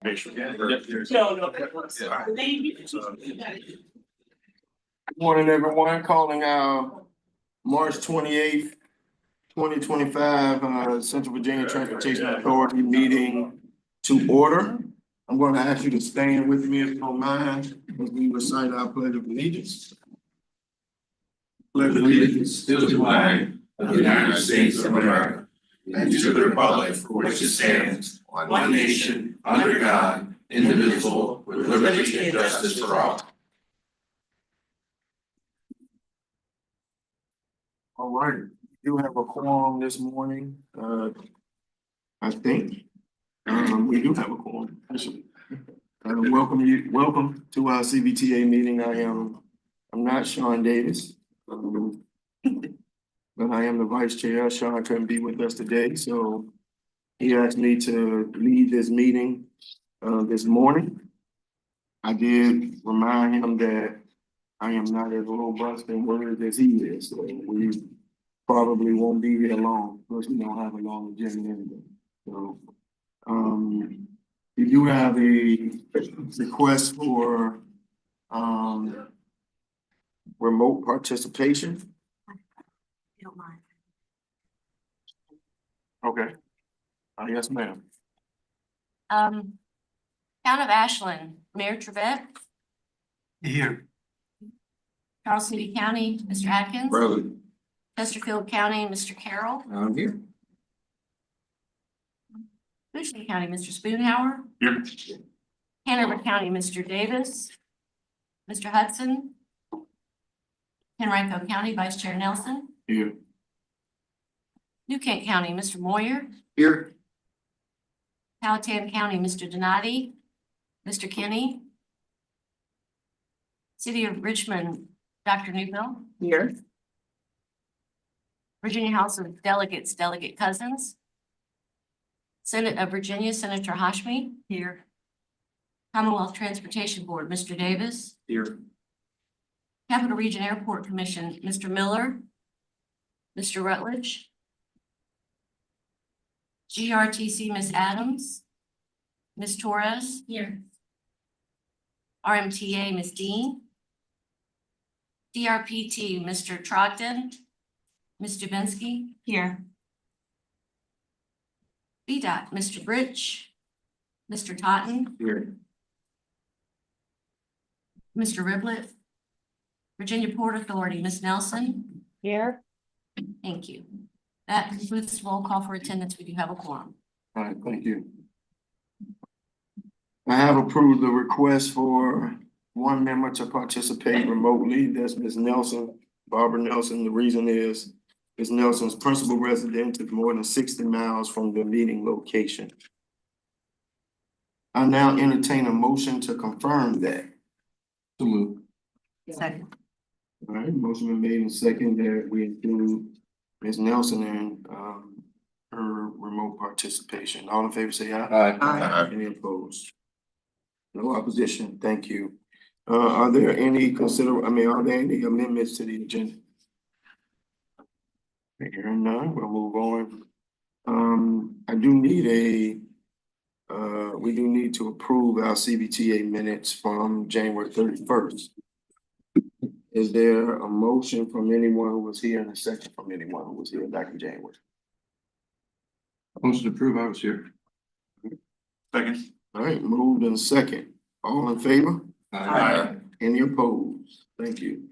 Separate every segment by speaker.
Speaker 1: Morning, everyone. Calling our March 28th, 2025 Central Virginia Transportation Authority meeting to order. I'm going to ask you to stand with me if you don't mind as we recite our pledge of allegiance.
Speaker 2: Pledge allegiance to the flag of the United States of America and to the republic for which it stands, one nation, under God, indivisible, with liberty and justice for all.
Speaker 1: All right, we do have a quorum this morning. I think we do have a quorum. Welcome to our CVTA meeting. I'm not Sean Davis. But I am the vice chair. Sean couldn't be with us today, so he asked me to lead this meeting this morning. I did remind him that I am not as robust in words as he is, so we probably won't be here long, plus we don't have a long agenda anyway. So we do have a request for remote participation.
Speaker 3: Don't mind.
Speaker 1: Okay. Yes, ma'am.
Speaker 3: Town of Ashland, Mayor Trevette,
Speaker 1: Here.
Speaker 3: Charles City County, Mr. Atkins.
Speaker 2: Brother.
Speaker 3: Chesterfield County, Mr. Carroll.
Speaker 2: I'm here.
Speaker 3: Houston County, Mr. Spoonhour.
Speaker 1: Here.
Speaker 3: Hanover County, Mr. Davis. Mr. Hudson. Henrico County, Vice Chair Nelson.
Speaker 1: Here.
Speaker 3: New Kent County, Mr. Moyer.
Speaker 1: Here.
Speaker 3: Powhatan County, Mr. Donati. Mr. Kenny. City of Richmond, Dr. Newbill.
Speaker 4: Here.
Speaker 3: Virginia House of Delegates, Delegate Cousins. Senate of Virginia, Senator Hashmi. Here. Commonwealth Transportation Board, Mr. Davis.
Speaker 1: Here.
Speaker 3: Capital Region Airport Commission, Mr. Miller. Mr. Rutledge. GRTC, Ms. Adams. Ms. Torres. Here. RMTA, Ms. Dean. DRPT, Mr. Trogdon. Ms. Dubinsky. Here. VDOT, Mr. Britch. Mr. Totten.
Speaker 1: Here.
Speaker 3: Mr. Riblett. Virginia Port Authority, Ms. Nelson.
Speaker 4: Here.
Speaker 3: Thank you. That concludes the roll call for attendance. We do have a quorum.
Speaker 1: All right, thank you. I have approved the request for one member to participate remotely. That's Ms. Nelson, Barbara Nelson. The reason is Ms. Nelson's principal residence is more than 60 miles from the meeting location. I now entertain a motion to confirm that.
Speaker 2: To move.
Speaker 3: Second.
Speaker 1: All right, motion been made and second that we include Ms. Nelson in her remote participation. All in favor, say aye.
Speaker 2: Aye.
Speaker 1: Any opposed? No opposition. Thank you. Are there any are there any amendments to the agenda? Hearing none, we'll move on. I do need we do need to approve our CVTA minutes from January 31st. Is there a motion from anyone who was here and a second from anyone who was here back in January?
Speaker 2: Motion to approve, I was here.
Speaker 1: Second. All right, moved in second. All in favor?
Speaker 2: Aye.
Speaker 1: Any opposed? Thank you.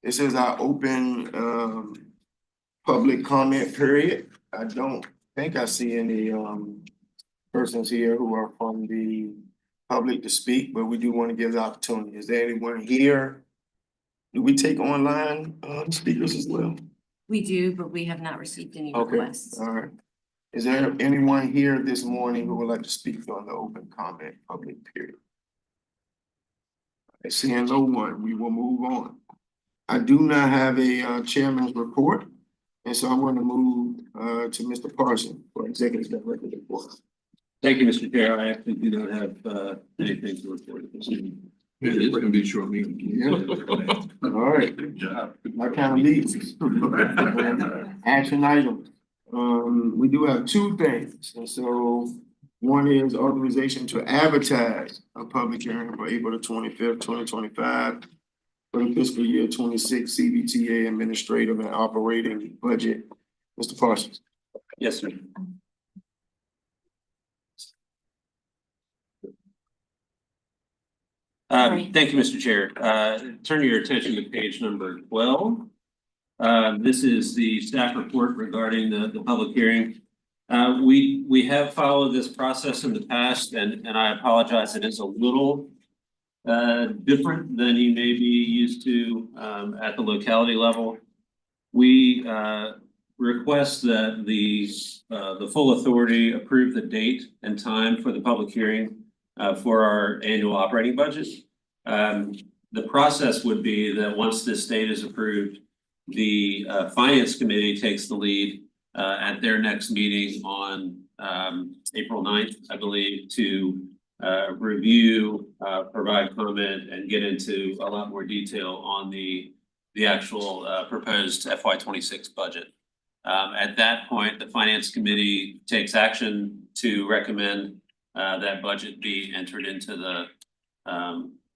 Speaker 1: This is our open public comment period. I don't think I see any persons here who are from the public to speak, but we do want to give the opportunity. Is there anyone here? Do we take online speakers as well?
Speaker 3: We do, but we have not received any
Speaker 1: Okay,
Speaker 3: requests.
Speaker 1: all right. Is there anyone here this morning who would like to speak on the open comment public period? Seeing no one, we will move on. I do not have a chairman's report, and so I'm going to move to Mr. Parson for executive director report.
Speaker 5: Thank you, Mr. Chair. I actually do not have anything to report at this evening.
Speaker 2: It is gonna be a short meeting.
Speaker 1: Yeah. All right,
Speaker 2: Good job.
Speaker 1: my kind of leads. Action items. We do have two things, and so One is authorization to advertise a public hearing for April the 25th, 2025 for the fiscal year 26 CVTA administrative and operating budget. Mr. Parsons.
Speaker 5: Yes, sir. Thank you, Mr. Chair. Turn your attention to page number 12. This is the staff report regarding the public hearing. We have followed this process in the past, and I apologize, it is a little different than you may be used to at the locality level. We request that the full authority approve the date and time for the public hearing for our annual operating budget. The process would be that once this date is approved, the finance committee takes the lead at their next meeting on April 9th, I believe, to review, provide comment, and get into a lot more detail on the actual proposed FY26 budget. At that point, the finance committee takes action to recommend that budget be entered into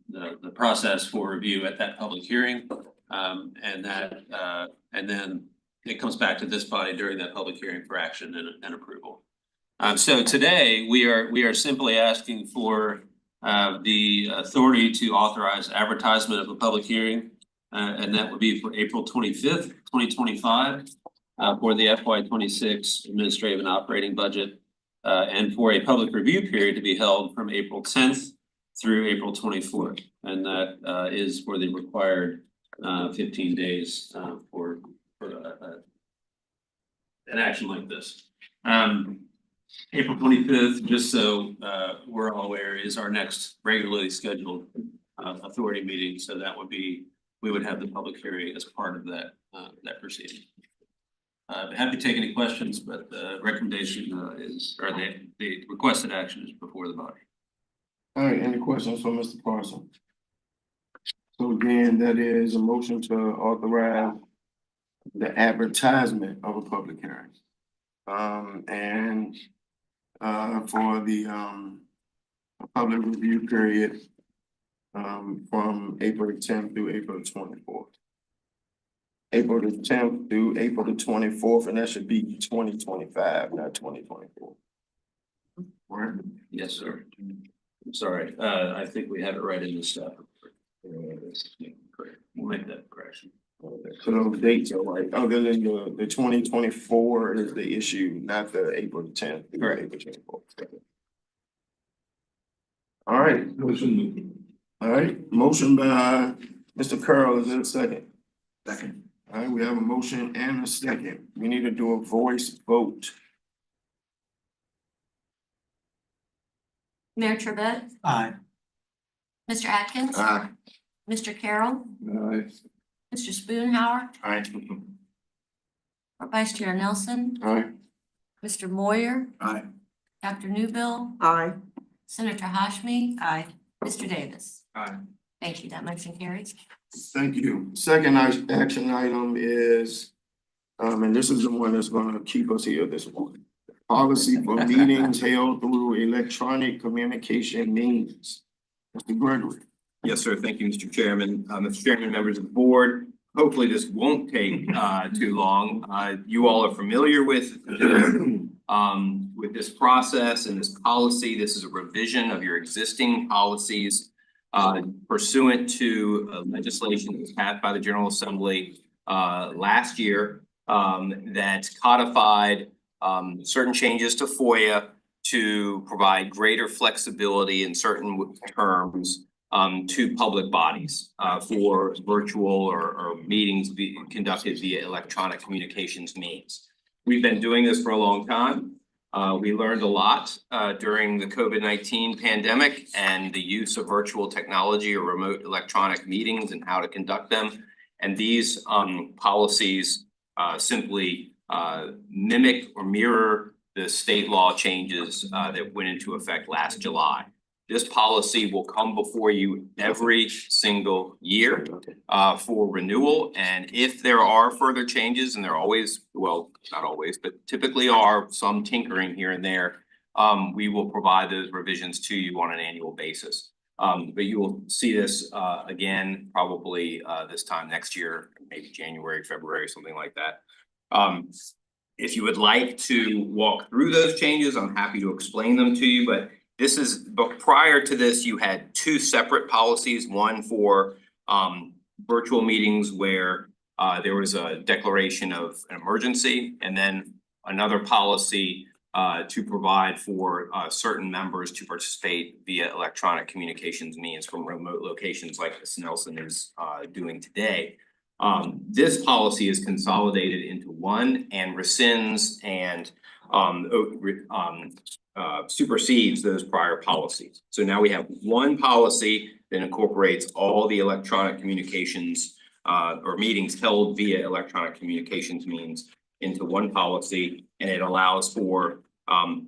Speaker 5: the process for review at that public hearing. And then it comes back to this body during that public hearing for action and approval. So today we are simply asking for the authority to authorize advertisement of a public hearing, and that would be for April 25th, 2025, for the FY26 administrative and operating budget, and for a public review period to be held from April 10th through April 24th, and that is for the required 15 days for an action like this. April 25th, just so we're all aware, is our next regularly scheduled authority meeting. So that would be, we would have the public hearing as part of that proceeding. Happy to take any questions, but the recommendation is, or the requested action is before the body.
Speaker 1: All right, any questions for Mr. Parsons? So again, that is a motion to authorize the advertisement of a public hearing. And for the public review period from April 10th through April 24th. April the 10th through April the 24th, and that should be 2025, not 2024. Right?
Speaker 5: Yes, sir. I'm sorry. I think we have it right in the staff report. We'll make that correction.
Speaker 1: So those dates are right. Other than the 2024 is the issue, not the April 10th through
Speaker 5: Correct.
Speaker 1: April 24th. All right.
Speaker 2: Motion.
Speaker 1: All right. Motion by Mr. Curl. Is there a second?
Speaker 2: Second.
Speaker 1: All right. We have a motion and a second. We need to do a voice vote.
Speaker 3: Mayor Trivette,
Speaker 2: Aye.
Speaker 3: Mr. Atkins,
Speaker 1: Aye.
Speaker 3: Mr. Carroll,
Speaker 2: Aye.
Speaker 3: Mr. Spoonhour,
Speaker 1: Aye.
Speaker 3: our Vice Chair Nelson,
Speaker 1: Aye.
Speaker 3: Mr. Moyer,
Speaker 2: Aye.
Speaker 3: Dr. Newbill,
Speaker 4: Aye.
Speaker 3: Senator Hashmi. Aye. Mr. Davis.
Speaker 2: Aye.
Speaker 3: Thank you. That motion carries.
Speaker 1: Thank you. Second action item is, and this is the one that's gonna keep us here this morning. Policy for meetings held through electronic communication means. Mr. Gregory.
Speaker 6: Yes, sir. Thank you, Mr. Chairman. Mr. Chairman, members of the board, hopefully this won't take too long. You all are familiar with this process and this policy. This is a revision of your existing policies pursuant to legislation that was passed by the General Assembly last year that codified certain changes to FOIA to provide greater flexibility in certain terms to public bodies for virtual or meetings conducted via electronic communications means. We've been doing this for a long time. We learned a lot during the COVID-19 pandemic and the use of virtual technology or remote electronic meetings and how to conduct them. And these policies simply mimic or mirror the state law changes that went into effect last July. This policy will come before you every single year for renewal. And if there are further changes, and there always, well, not always, but typically are some tinkering here and there, we will provide those revisions to you on an annual basis. But you will see this again, probably this time next year, maybe January, February, something like that. If you would like to walk through those changes, I'm happy to explain them to you, but but prior to this, you had two separate policies, one for virtual meetings where there was a declaration of an emergency, and then another policy to provide for certain members to participate via electronic communications means from remote locations like Ms. Nelson is doing today. This policy is consolidated into one and rescinds and supersedes those prior policies. So now we have one policy that incorporates all the electronic communications or meetings held via electronic communications means into one policy, and it allows for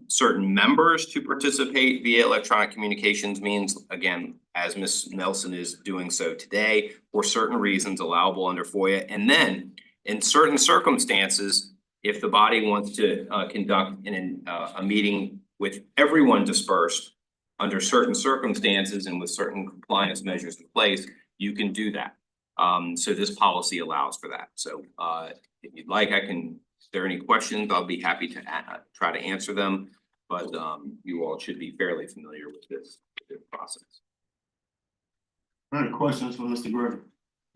Speaker 6: certain members to participate via electronic communications means, again, as Ms. Nelson is doing so today, for certain reasons allowable under FOIA. And then in certain circumstances, if the body wants to conduct a meeting with everyone dispersed under certain circumstances and with certain compliance measures in place, you can do that. So this policy allows for that. So if you'd like, if there are any questions, I'll be happy to try to answer them. But you all should be fairly familiar with this process.
Speaker 1: All right, questions for Mr. Griffin?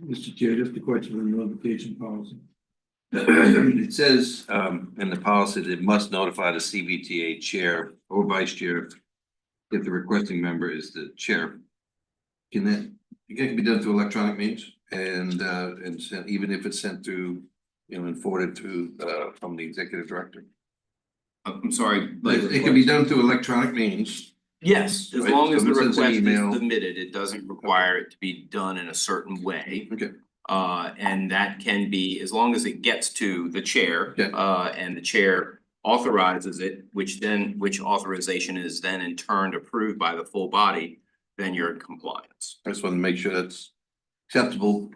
Speaker 2: Mr. Chair, just a question on the notification policy. It says in the policy that it must notify the CVTA chair or vice chair if the requesting member is the chair. Can that be done through electronic means and sent, even if it's sent through, and forwarded to from the executive director?
Speaker 6: I'm sorry.
Speaker 2: It can be done through electronic means.
Speaker 6: Yes, as
Speaker 2: Right,
Speaker 6: long as the
Speaker 2: someone sends an
Speaker 6: request
Speaker 2: email.
Speaker 6: is submitted, it doesn't require it to be done in a certain way.
Speaker 2: Okay.
Speaker 6: And that can be, as long as it gets to the chair.
Speaker 2: Okay.
Speaker 6: And the chair authorizes it, which authorization is then in turn approved by the full body, then you're in compliance.
Speaker 2: I just want to make sure that's acceptable.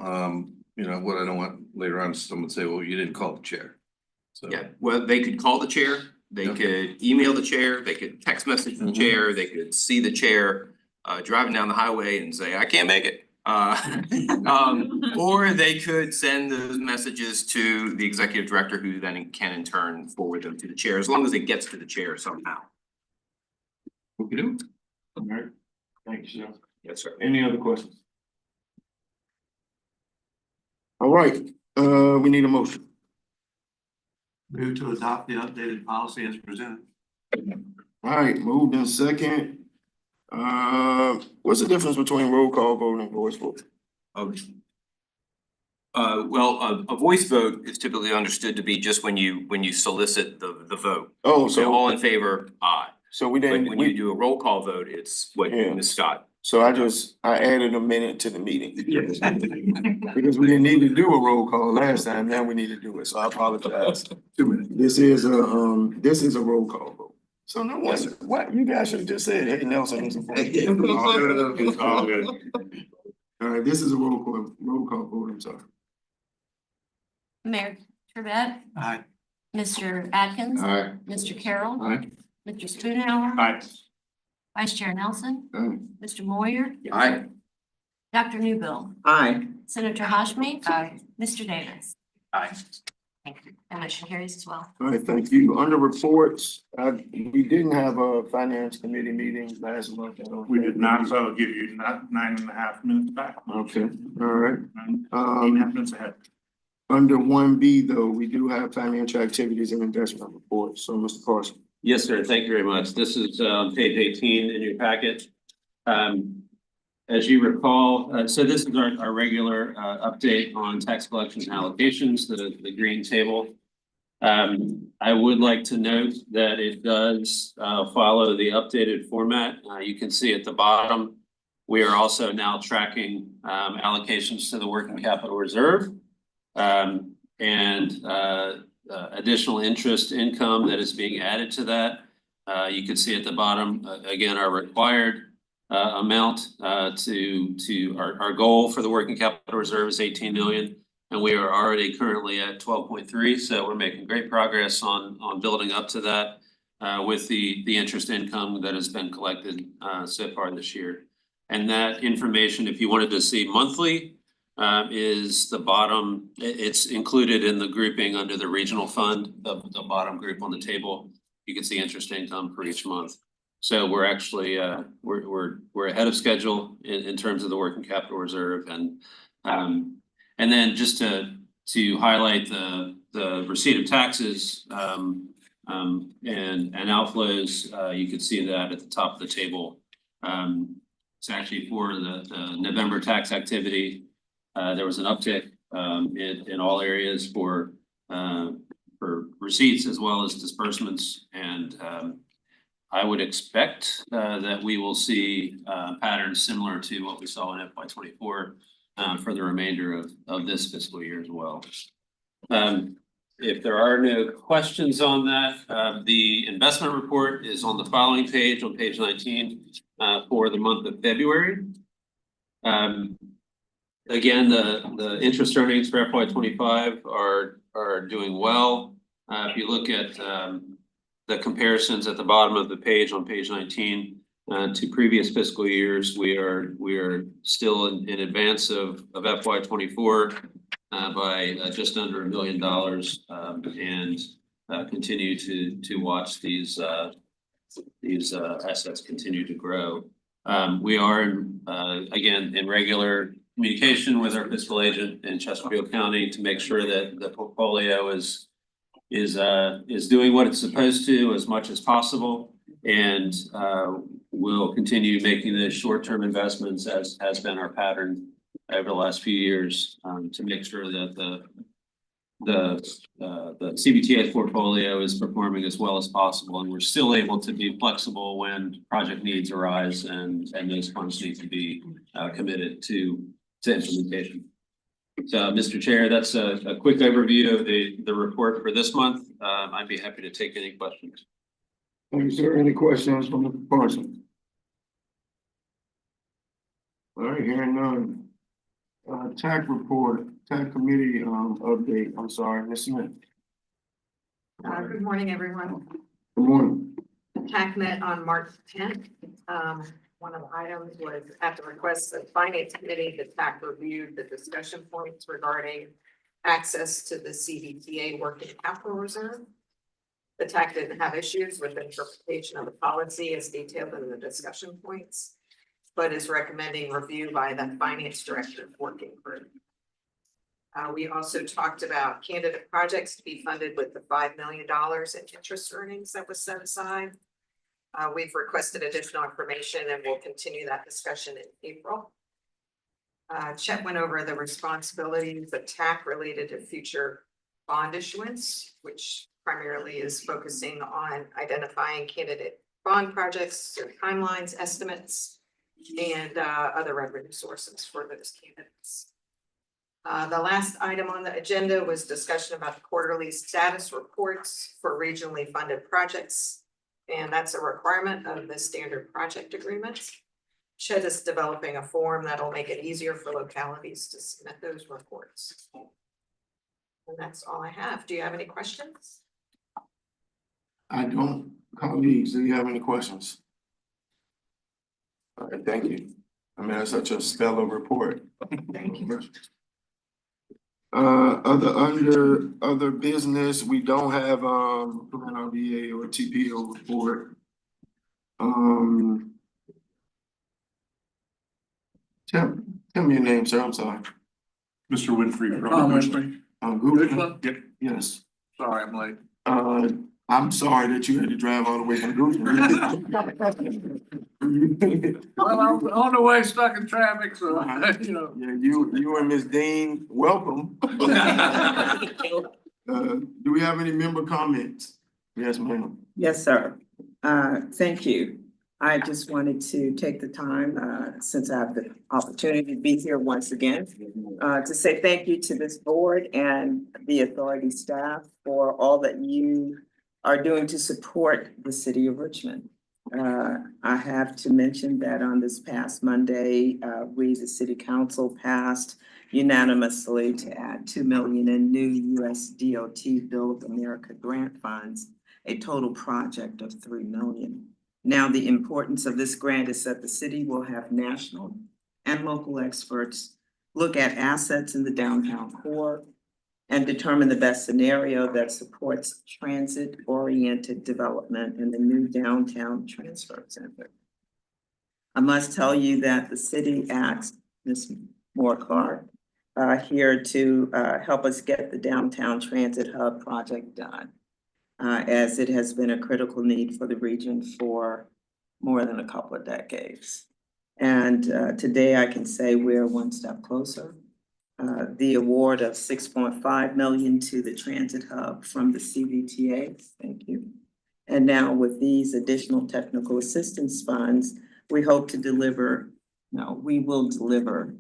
Speaker 2: What I don't want later on, someone say, well, you didn't call the chair. So.
Speaker 6: Yeah, well, they could call the chair, they could email the chair, they could text message the chair, they could see the chair driving down the highway and say, I can't make it. Or they could send those messages to the executive director, who then can in turn forward them to the chair, as long as it gets to the chair somehow.
Speaker 2: Okay, do.
Speaker 1: All right, thanks, Jeff.
Speaker 6: Yes, sir.
Speaker 1: Any other questions? All right, we need a motion.
Speaker 4: Move to adopt the updated policy as presented.
Speaker 1: All right, moved in second. What's the difference between roll call vote and voice vote?
Speaker 6: Well, a voice vote is typically understood to be just when you solicit the vote.
Speaker 1: Oh,
Speaker 6: So
Speaker 1: so,
Speaker 6: all in favor, aye.
Speaker 1: so we
Speaker 6: But
Speaker 1: didn't,
Speaker 6: when you do a roll call vote, it's what
Speaker 1: Yeah.
Speaker 6: Ms. Scott.
Speaker 1: so I added a minute to the meeting. Because we didn't need to do a roll call last time, now we need to do it, so I apologize.
Speaker 2: 2 minutes.
Speaker 1: This is a roll call vote. So no one, what, you guys should have just said, hey, Nelson is a vote. It's all good. All right, this is a roll call vote, I'm sorry.
Speaker 3: Mayor Trivette,
Speaker 4: Aye.
Speaker 3: Mr. Atkins,
Speaker 1: All right.
Speaker 3: Mr. Carroll,
Speaker 2: Aye.
Speaker 3: Mr. Spoonhour,
Speaker 1: Aye.
Speaker 3: Vice Chair Nelson,
Speaker 1: All right.
Speaker 3: Mr. Moyer,
Speaker 2: Aye.
Speaker 3: Dr. Newbill,
Speaker 6: Aye.
Speaker 3: Senator Hashmi. Aye. Mr. Davis.
Speaker 6: Aye.
Speaker 3: Thank you. That motion carries as well.
Speaker 1: All right, thank you. Under reports, we didn't have a finance committee meeting last month. I don't
Speaker 4: We
Speaker 1: think.
Speaker 4: did not, so I'll give you 9.5 minutes back.
Speaker 1: Okay, all right.
Speaker 4: 8.5 minutes ahead.
Speaker 1: Under 1B though, we do have financial activities and investment reports. So Mr. Carson.
Speaker 5: Yes, sir. Thank you very much. This is page 18 in your packet. As you recall, so this is our regular update on tax collections and allocations, the green table. I would like to note that it does follow the updated format. You can see at the bottom, we are also now tracking allocations to the working capital reserve and additional interest income that is being added to that. You can see at the bottom, again, our required amount to our goal for the working capital reserve is 18 million. And we are already currently at 12.3. So we're making great progress on building up to that. with the interest income that has been collected so far this year. And that information, if you wanted to see monthly, is the bottom, it's included in the grouping under the regional fund, the bottom group on the table. You can see interest income for each month. So we're actually, we're ahead of schedule in terms of the working capital reserve. And then just to highlight the receipt of taxes, and outflows, you can see that at the top of the table. It's actually for the November tax activity. There was an uptick in all areas for receipts as well as disbursements. And I would expect that we will see patterns similar to what we saw in FY 24 for the remainder of this fiscal year as well. If there are no questions on that, the investment report is on the following page, on page 19, for the month of February. Again, the interest earnings for FY 25 are doing well. If you look at the comparisons at the bottom of the page on page 19 to previous fiscal years, we are still in advance of FY 24 by just under $1 million, and continue to watch these assets continue to grow. We are again in regular communication with our fiscal agent in Chesterfield County to make sure that the portfolio is doing what it's supposed to as much as possible, and we'll continue making those short-term investments as has been our pattern over the last few years, to make sure that the CVTA portfolio is performing as well as possible, and we're still able to be flexible when project needs arise and those funds need to be committed to implementation. So, Mr. Chair, that's a quick overview of the report for this month. I'd be happy to take any questions.
Speaker 1: Thank you, sir. Any questions from the person? All right, hearing none. TAC report, TAC committee update. I'm sorry, Ms. Smith.
Speaker 7: Good morning, everyone.
Speaker 1: Good morning.
Speaker 7: TAC met on March 10th. One of the items was at the request of the Finance Committee, the TAC reviewed the discussion points regarding access to the CVTA working capital reserve. The TAC didn't have issues with the interpretation of the policy as detailed in the discussion points, but is recommending review by the Finance Director working group. We also talked about candidate projects to be funded with the $5 million in interest earnings that was set aside. We've requested additional information and we'll continue that discussion in April. Chet went over the responsibilities of TAC related to future bond issuance, which primarily is focusing on identifying candidate bond projects, their timelines, estimates, and other revenue sources for those candidates. The last item on the agenda was discussion about the quarterly status reports for regionally funded projects. And that's a requirement of the standard project agreements. Chet is developing a form that'll make it easier for localities to submit those reports. And that's all I have. Do you have any questions?
Speaker 1: I don't. Colleagues, do you have any questions? All right, thank you. I mean, that's such a stellar report.
Speaker 7: Thank you.
Speaker 1: Under other business, we don't have RBA or TPO report. Tell me your name, sir. I'm sorry.
Speaker 2: Mr. Winfrey.
Speaker 1: Google. Yep. Yes.
Speaker 2: Sorry, I'm late.
Speaker 1: I'm sorry that you had to drive all the way from Google.
Speaker 2: Well, I was on the way stuck in traffic, so, you know.
Speaker 1: Yeah, you and Ms. Dean, welcome. Do we have any member comments? Yes, ma'am.
Speaker 8: Yes, sir. Thank you. I just wanted to take the time, since I have the opportunity to be here once again, to say thank you to this board and the authority staff for all that you are doing to support the city of Richmond. I have to mention that on this past Monday, we, the city council, passed unanimously to add $2 million in new US DOT Build America grant funds a total project of 3 million. Now, the importance of this grant is that the city will have national and local experts look at assets in the downtown core and determine the best scenario that supports transit-oriented development in the new downtown transfer center. I must tell you that the city asked Ms. Moore Clark here to help us get the downtown transit hub project done, as it has been a critical need for the region for more than a couple of decades. And today I can say we're one step closer. The award of 6.5 million to the transit hub from the CVTA, thank you. And now with these additional technical assistance funds, we hope to deliver, we will deliver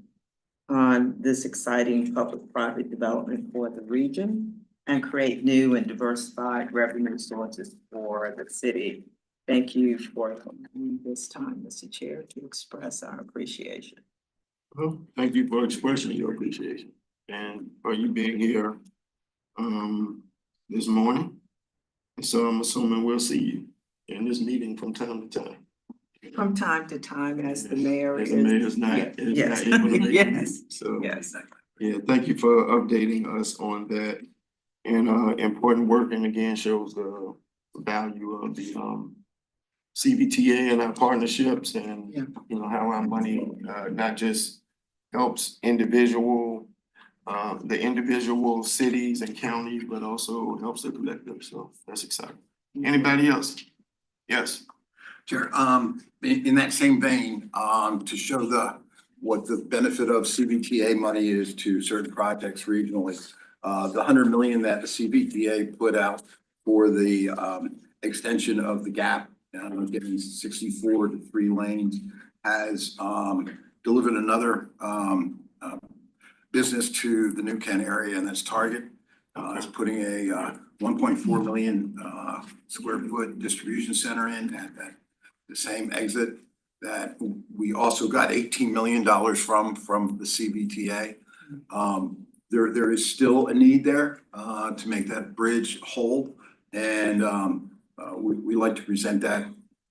Speaker 8: on this exciting public-private development for the region and create new and diversified revenue sources for the city. Thank you for this time, Mr. Chair, to express our appreciation.
Speaker 1: Well, thank you for expressing your appreciation and for you being here this morning. And so I'm assuming we'll see you in this meeting from time to time.
Speaker 8: From time to time, as the mayor
Speaker 1: As
Speaker 8: is.
Speaker 1: the mayor's not
Speaker 8: Yes,
Speaker 1: able to make it.
Speaker 8: yes,
Speaker 1: So,
Speaker 8: yes.
Speaker 1: yeah, thank you for updating us on that and important work, and again shows the value of the CVTA and our partnerships, and
Speaker 8: Yeah.
Speaker 1: you know how our money not just helps the individual cities and counties, but also helps the collective. So that's exciting. Anybody else? Yes.
Speaker 2: Chair, in that same vein, to show what the benefit of CVTA money is to certain projects regionally, the 100 million that the CVTA put out for the extension of the gap, getting 64 to 3 lanes, has delivered another business to the New Kent area, and that's Target. It's putting a 1.4 million square foot distribution center in at the same exit that we also got $18 million from the CVTA. There is still a need there to make that bridge whole, and we like to present that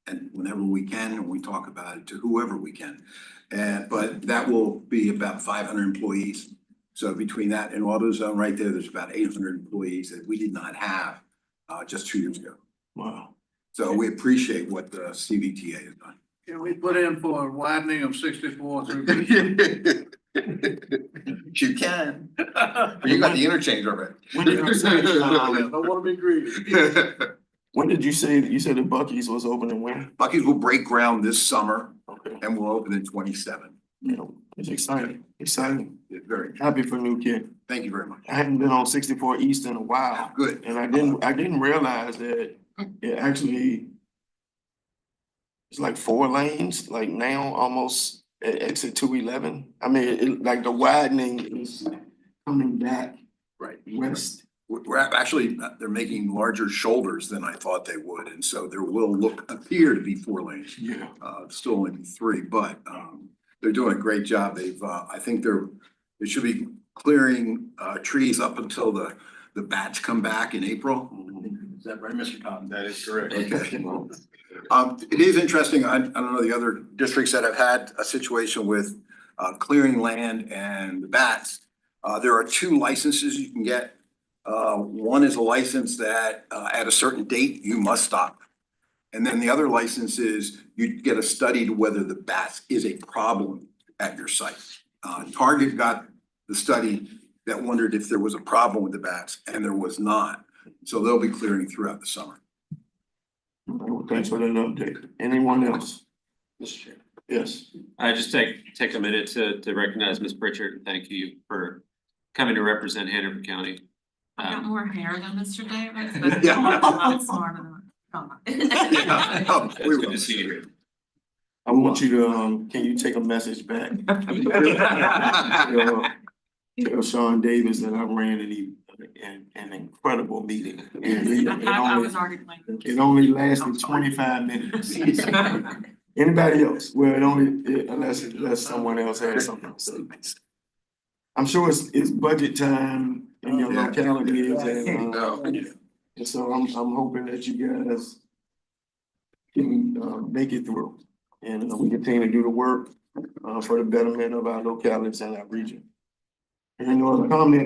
Speaker 2: and whenever we can, and we talk about it to whoever we can. But that will be about 500 employees. So between that and AutoZone right there, there's about 800 employees that we did not have just 2 years ago.
Speaker 1: Wow.
Speaker 2: So we appreciate what the CVTA has done.
Speaker 9: Can we put in for a widening of 64 through?
Speaker 2: You can. You got the interchange already.
Speaker 1: When did you say,
Speaker 9: I don't wanna be greedy.
Speaker 1: when did you say the Buc-ee's was opening when?
Speaker 2: Buc-ee's will break ground this summer
Speaker 1: Okay.
Speaker 2: and will open in 27.
Speaker 1: You know, it's exciting, exciting.
Speaker 2: It's very,
Speaker 1: Happy for New Kent.
Speaker 2: thank you very much.
Speaker 1: I hadn't been on 64 East in a while,
Speaker 2: Good.
Speaker 1: and I didn't realize that it actually it's like 4 lanes, like now almost at exit 211. I mean, like the widening is coming back
Speaker 2: Right.
Speaker 1: west.
Speaker 2: We're actually, they're making larger shoulders than I thought they would. And so there will appear to be 4 lanes.
Speaker 1: Yeah.
Speaker 2: Still only be 3, but they're doing a great job. I think they should be clearing trees up until the bats come back in April. Is that right, Mr. Cotton?
Speaker 9: That is correct.
Speaker 2: Okay. It is interesting. I don't know the other districts that have had a situation with clearing land and the bats. There are 2 licenses you can get. One is a license that at a certain date you must stop. And then the other license is you get a study to whether the bats is a problem at your site. Target got the study that wondered if there was a problem with the bats, and there was not. So they'll be clearing throughout the summer.
Speaker 1: Well, thanks for that update. Anyone else?
Speaker 5: Mr. Chair.
Speaker 1: Yes.
Speaker 5: I just take a minute to recognize Ms. Pritchard and thank you for coming to represent Hanover County.
Speaker 10: I got more hair than Mr. Davis, but
Speaker 2: Yeah.
Speaker 10: I'm a lot smarter than
Speaker 5: It's good to see you here.
Speaker 1: I want you to, can you take a message back? Tell Sean Davis that I ran an incredible meeting. And
Speaker 10: I was already playing.
Speaker 1: it only lasted 25 minutes. Anybody else? Well, it only, unless someone else has something to say. I'm sure it's budget time in your localities and And so I'm hoping that you guys can, make it through. And we continue to do the work, for the betterment of our localities and our region. And no other comment,